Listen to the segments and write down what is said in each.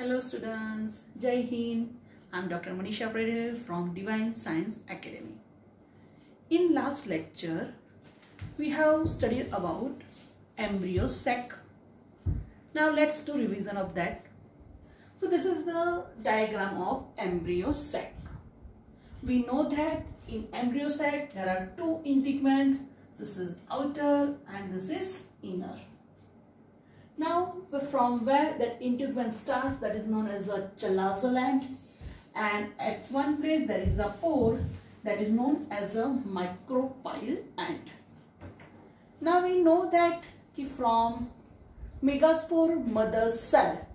Hello students, Jai Hind. I am Dr. MANISHA Pateel from Divine Science Academy. In last lecture, we have studied about embryo sac. Now let's do revision of that. So this is the diagram of embryo sac. We know that in embryo sac there are two integuments. This is outer and this is inner. Now from where that integument starts, that is known as a chalaza gland, and at one place there is a pore that is known as a micropyle end. Now we know that from megaspore mother cell,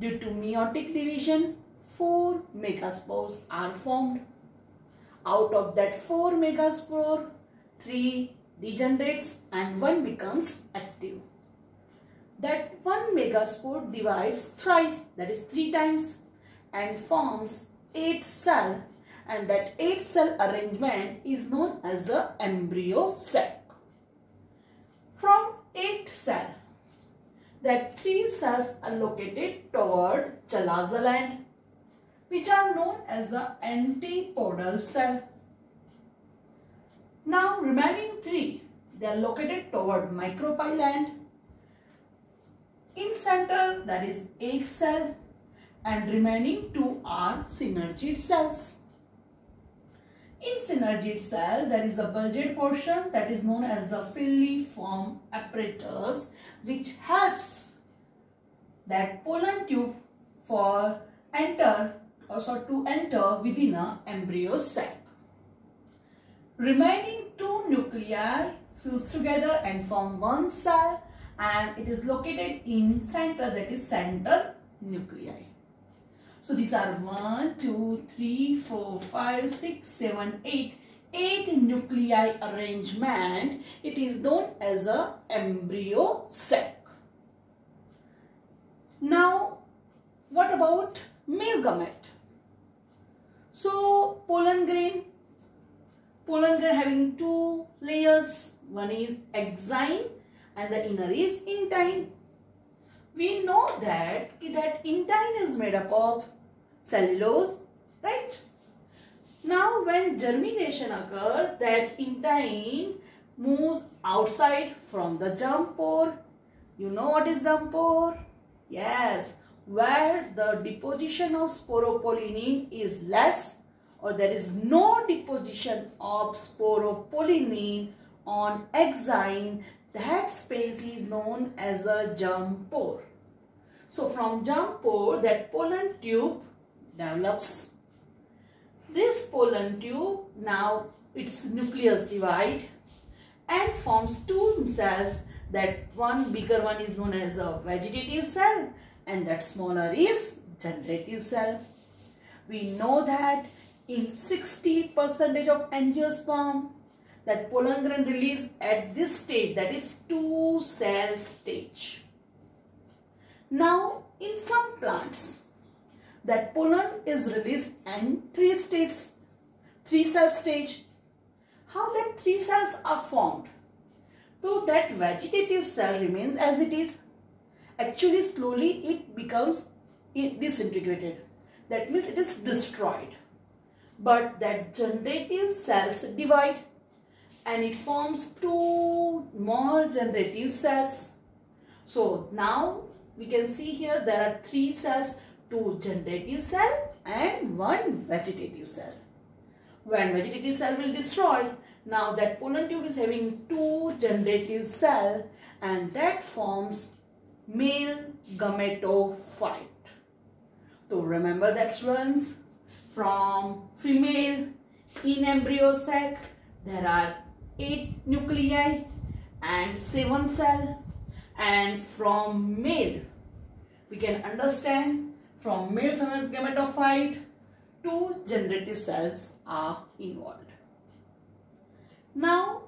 due to meiotic division, 4 megaspores are formed. Out of that 4 megaspore, 3 degenerates and 1 becomes active. That 1 megaspore divides thrice, that is 3 times, and forms 8 cells, and that 8 cell arrangement is known as the embryo sac. From 8 cells, that 3 cells are located toward chalaza gland, which are known as the antipodal cell. Now remaining 3, they are located toward micropyle end. In center there is egg cell and remaining 2 are synergid cells. In synergid cell there is a bulged portion that is known as the filiform apparatus, which helps that pollen tube to enter within a embryo sac. Remaining 2 nuclei fuse together and form 1 cell, and it is located in center, that is center nuclei. So these are 1, 2, 3, 4, 5, 6, 7, 8. 8 nuclei arrangement. It is known as a embryo sac. Now what about male gamete? So pollen grain having 2 layers. One is exine and the inner is intine. We know that intine is made up of cellulose, right? Now when germination occurs, that intine moves outside from the germ pore. You know what is germ pore? Yes, where the deposition of sporopollenin is less, or there is no deposition of sporopollenin on exine, that space is known as a germ pore. So from germ pore, that pollen tube develops. This pollen tube, now its nucleus divide and forms 2 cells. That one bigger one is known as a vegetative cell and that smaller is generative cell. We know that in 60% of angiosperm, that pollen grain release at this stage, that is 2 cell stage. Now in some plants, that pollen is released in 3 cell stage. How that 3 cells are formed? So that vegetative cell remains as it is. Actually slowly it becomes disintegrated. That means it is destroyed. But that generative cells divide and it forms 2 more generative cells. So now we can see here there are 3 cells, 2 generative cell and 1 vegetative cell. When vegetative cell will destroy, now that pollen tube is having 2 generative cell and that forms male gametophyte. So remember that students, from female in embryo sac there are 8 nuclei and 7 cells, and from male we can understand from male female gametophyte 2 generative cells are involved. Now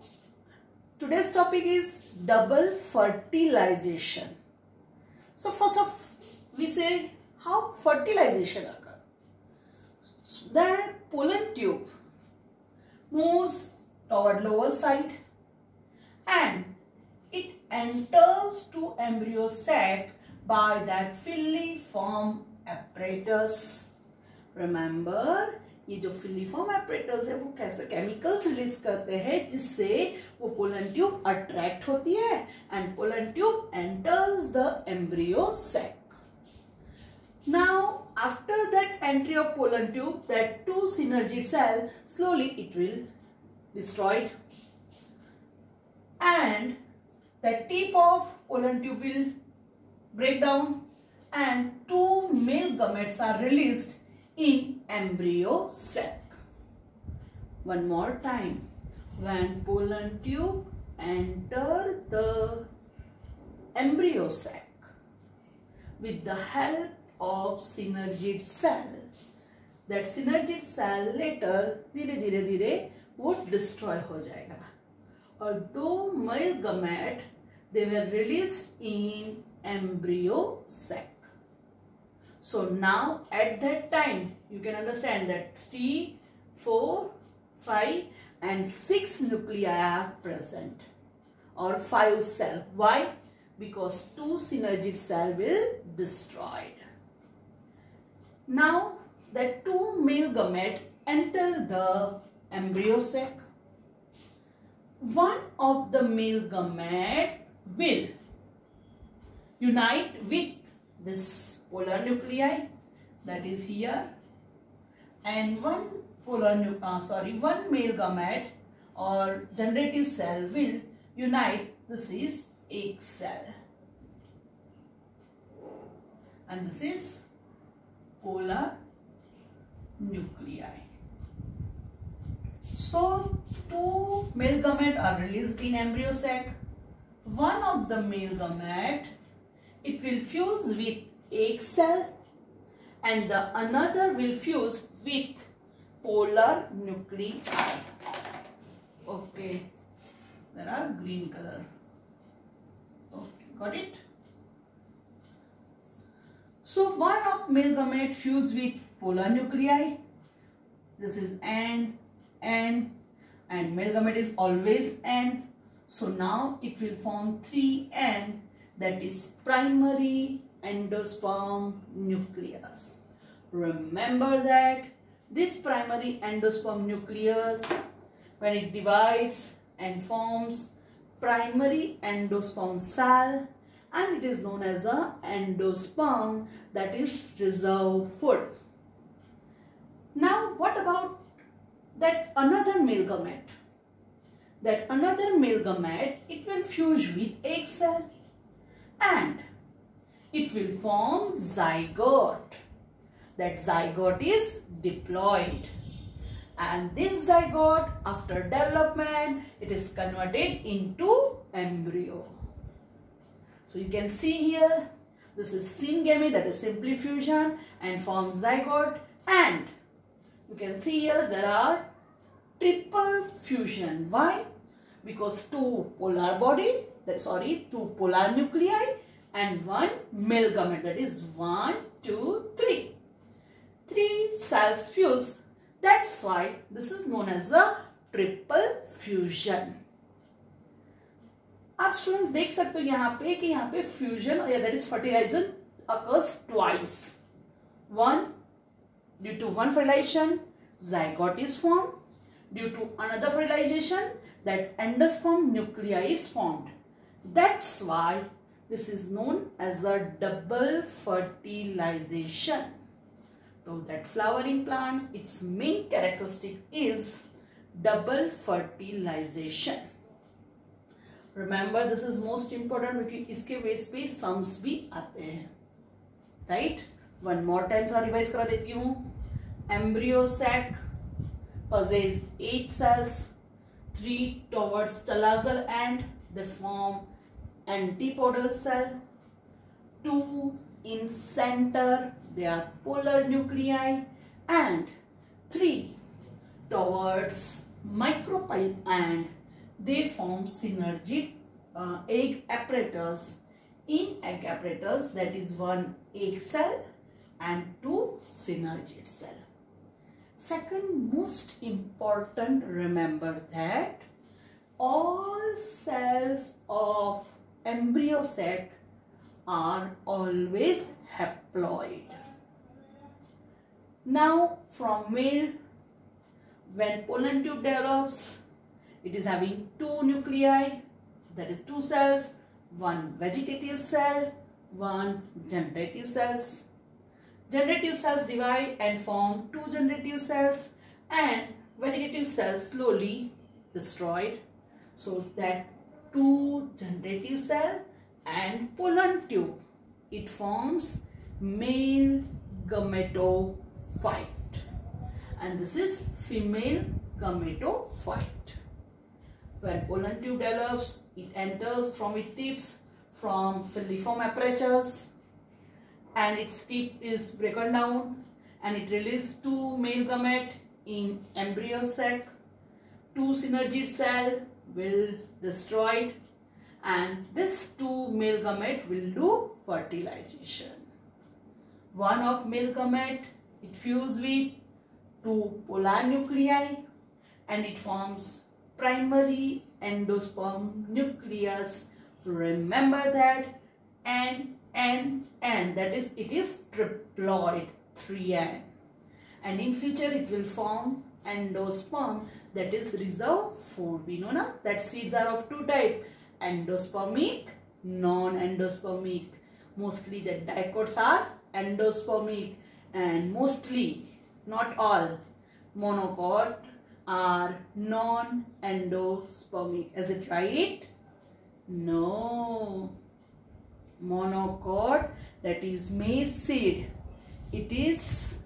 today's topic is double fertilization. So first we say how fertilization occurs. That pollen tube moves toward lower side and it enters to embryo sac by that filiform apparatus. Remember, ये जो filiform apparatus है वो कैसे chemicals release करते हैं जिससे वो pollen tube attract होती है and pollen tube enters the embryo sac. Now, after that entry of pollen tube, that two synergid cell slowly it will destroyed, and the tip of pollen tube will break down, and two male gametes are released in embryo sac. One more time, when pollen tube enter the embryo sac with the help of synergid cell, that synergid cell later धीरे धीरे धीरे वो destroy हो जाएगा और दो male gamete they were released in embryo sac. So now at that time you can understand that 3, 4, 5 and 6 nuclei are present or 5 cell. Why? Because two synergid cell will destroyed. Now that two male gamete enter the embryo sac. One of the male gamete will unite with this polar nuclei that is here, and one male gamete or generative cell will unite. This is egg cell and this is polar nuclei. So two male gamete are released in embryo sac. One of the male gamete it will fuse with egg cell and the another will fuse with polar nuclei. Okay, there are green color. Okay, got it? So one of male gamete fuse with polar nuclei. This is N, and male gamete is always N. So now it will form 3N, that is primary endosperm nucleus. Remember that this primary endosperm nucleus, when it divides and forms primary endosperm cell, and it is known as a endosperm, that is reserve food. Now what about that another male gamete? That another male gamete it will fuse with egg cell and it will form zygote. That zygote is diploid, and this zygote after development it is converted into embryo. So you can see here this is syngamy, that is simply fusion and forms zygote, and you can see here there are triple fusion. Why? Because two polar nuclei and one male gamete, that is 1, 2, 3. 3 cells fuse. That's why this is known as a triple fusion. आप students देख सकते हो यहाँ पे कि यहाँ पे fusion या that is fertilization occurs twice. One, due to one fertilization, zygote is formed. Due to another fertilization, that endosperm nuclei is formed. That's why this is known as a double fertilization. So that flowering plants, its main characteristic is double fertilization. Remember, this is most important क्योंकि इसके base पे sums भी आते हैं, right? One more time थोड़ा revise करा देती हूँ. Embryo sac possess 8 cells, 3 towards talazal end, they form antipodal cell, 2 in center, they are polar nuclei, and 3 towards micropyle end, they form synergic egg apparatus. In egg apparatus, that is 1 egg cell and 2 synergid cell. Second most important, remember that all cells of embryo sac are always haploid. Now from male, when pollen tube develops, it is having two nuclei, that is two cells, one vegetative cell, one generative cells. Generative cells divide and form two generative cells, and vegetative cells slowly destroyed. So that two generative cell and pollen tube, it forms male gametophyte, and this is female gametophyte. When pollen tube develops, it enters from its tips from filiform apertures, and its tip is broken down and it releases two male gamete in embryo sac. Two synergid cell will destroyed, and this two male gamete will do fertilization. One of male gamete, it fuses with two polar nuclei and it forms primary endosperm nucleus. Remember that N, that is, it is triploid, 3N, and in future it will form endosperm, that is reserved for, we know na, that seeds are of two types, endospermic, non-endospermic. Mostly the dicots are endospermic, and mostly, not all, monocot are non-endospermic. Is it right? No. Monocot, that is maize seed, it is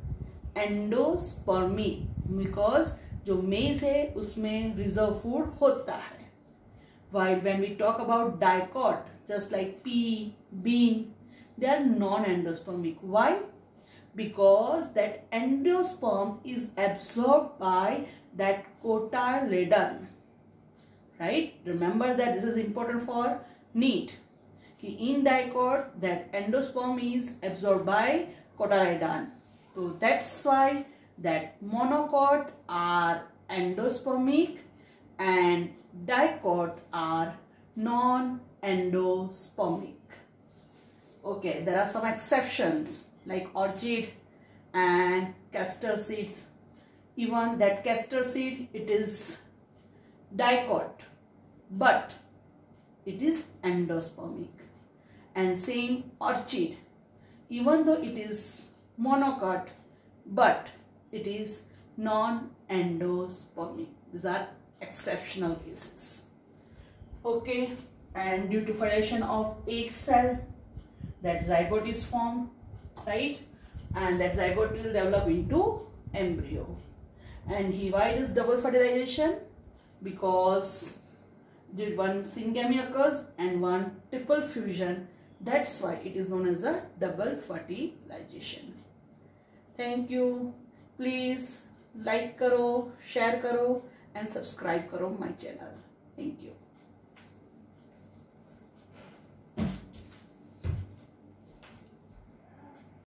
endospermic because जो maize है उसमें reserve food होता है. While when we talk about dicot, just like pea, bean, they are non-endospermic. Why? Because that endosperm is absorbed by that cotyledon. Right? Remember that this is important for NEET. In dicot, that endosperm is absorbed by cotyledon. So that's why that monocot are endospermic and dicot are non-endospermic. Okay, there are some exceptions like orchid and castor seeds. Even that castor seed, it is dicot, but it is endospermic. And same orchid, even though it is monocot, but it is non-endospermic. These are exceptional cases. Okay, and due to fertilization of egg cell, that zygote is formed, right? And that zygote will develop into embryo. And why it is double fertilization? Because one syngamy occurs and one triple fusion. That's why it is known as a double fertilization. Thank you. Please like karo, share karo and subscribe karo my channel. Thank you.